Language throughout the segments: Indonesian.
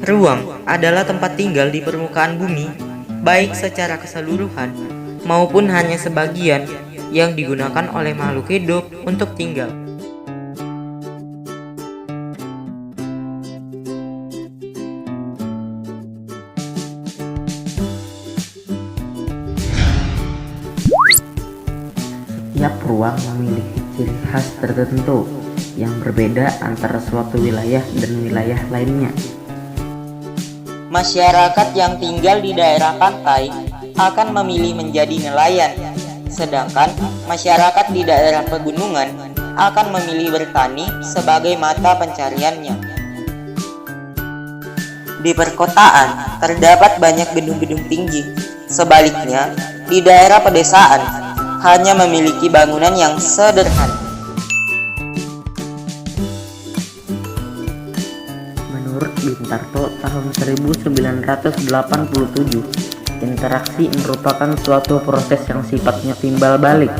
Ruang adalah tempat tinggal di permukaan bumi, baik secara keseluruhan maupun hanya sebagian yang digunakan oleh makhluk hidup untuk tinggal. Setiap ruang memiliki ciri khas tertentu yang berbeda antara suatu wilayah dan wilayah lainnya. Masyarakat yang tinggal di daerah pantai akan memilih menjadi nelayan, sedangkan masyarakat di daerah pegunungan akan memilih bertani sebagai mata pencariannya. Di perkotaan terdapat banyak gedung-gedung tinggi, sebaliknya di daerah pedesaan hanya memiliki bangunan yang sederhana. Menurut Bintarto tahun 1987, interaksi merupakan suatu proses yang sifatnya timbal balik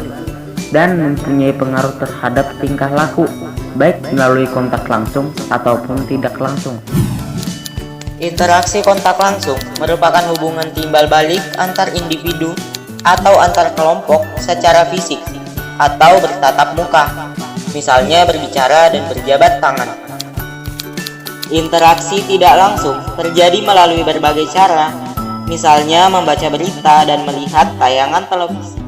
dan mempunyai pengaruh terhadap tingkah laku, baik melalui kontak langsung ataupun tidak langsung. Interaksi kontak langsung merupakan hubungan timbal balik antar individu atau antar kelompok secara fisik atau bertatap muka, misalnya berbicara dan berjabat tangan. Interaksi tidak langsung terjadi melalui berbagai cara, misalnya membaca berita dan melihat tayangan televisi.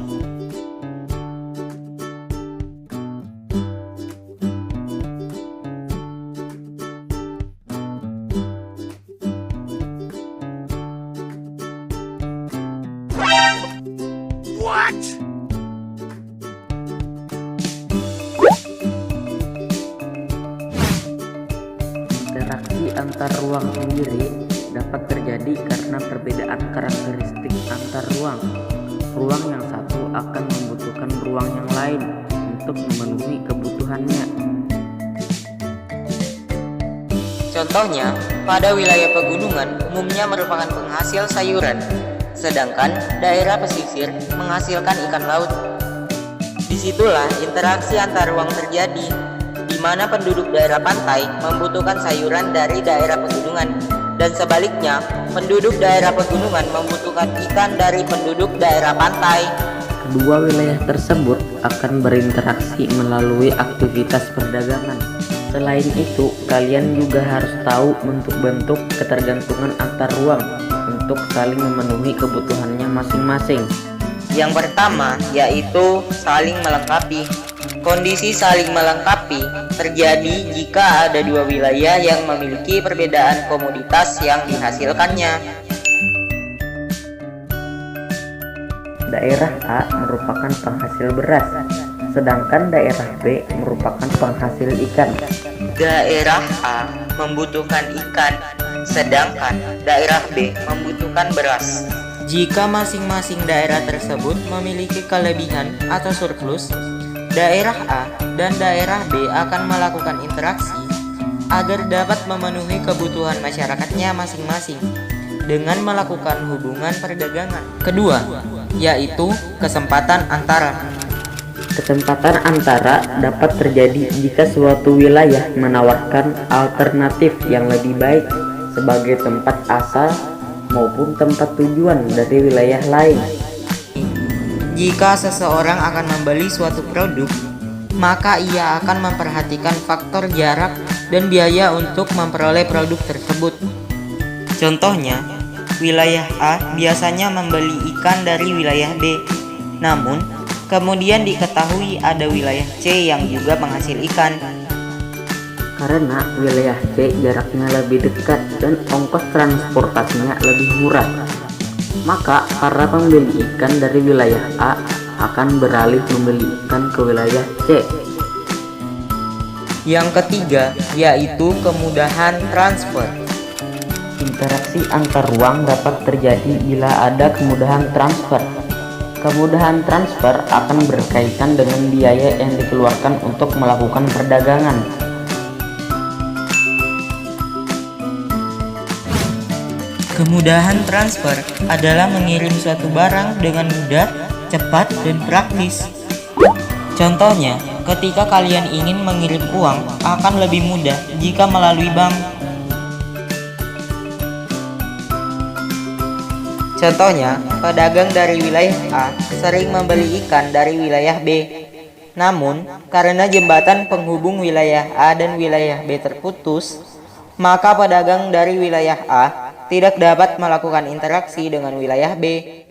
Interaksi antar ruang sendiri dapat terjadi karena perbedaan karakteristik antar ruang. Ruang yang satu akan membutuhkan ruang yang lain untuk memenuhi kebutuhannya. Contohnya, pada wilayah pegunungan umumnya merupakan penghasil sayuran, sedangkan daerah pesisir menghasilkan ikan laut. Disitulah interaksi antar ruang terjadi, di mana penduduk daerah pantai membutuhkan sayuran dari daerah pegunungan, dan sebaliknya, penduduk daerah pegunungan membutuhkan ikan dari penduduk daerah pantai. Kedua wilayah tersebut akan berinteraksi melalui aktivitas perdagangan. Selain itu, kalian juga harus tahu bentuk-bentuk ketergantungan antar ruang untuk saling memenuhi kebutuhannya masing-masing. Yang pertama yaitu saling melengkapi. Kondisi saling melengkapi terjadi jika ada dua wilayah yang memiliki perbedaan komoditas yang dihasilkannya. Daerah A merupakan penghasil beras, sedangkan daerah B merupakan penghasil ikan. Daerah A membutuhkan ikan, sedangkan daerah B membutuhkan beras. Jika masing-masing daerah tersebut memiliki kelebihan atau surplus, daerah A dan daerah B akan melakukan interaksi agar dapat memenuhi kebutuhan masyarakatnya masing-masing dengan melakukan hubungan perdagangan. Kedua, yaitu kesempatan antara. Kesempatan antara dapat terjadi jika suatu wilayah menawarkan alternatif yang lebih baik sebagai tempat asal maupun tempat tujuan dari wilayah lain. Jika seseorang akan membeli suatu produk, maka ia akan memperhatikan faktor jarak dan biaya untuk memperoleh produk tersebut. Contohnya, wilayah A biasanya membeli ikan dari wilayah B, namun kemudian diketahui ada wilayah C yang juga penghasil ikan. Karena wilayah C jaraknya lebih dekat dan ongkos transportasinya lebih murah, maka para pembeli ikan dari wilayah A akan beralih membeli ikan ke wilayah C. Yang ketiga yaitu kemudahan transfer. Interaksi antar ruang dapat terjadi bila ada kemudahan transfer. Kemudahan transfer akan berkaitan dengan biaya yang dikeluarkan untuk melakukan perdagangan. Kemudahan transfer adalah mengirim suatu barang dengan mudah, cepat, dan praktis. Contohnya, ketika kalian ingin mengirim uang, akan lebih mudah jika melalui bank. Contohnya, pedagang dari wilayah A sering membeli ikan dari wilayah B. Namun, karena jembatan penghubung wilayah A dan wilayah B terputus, maka pedagang dari wilayah A tidak dapat melakukan interaksi dengan wilayah B.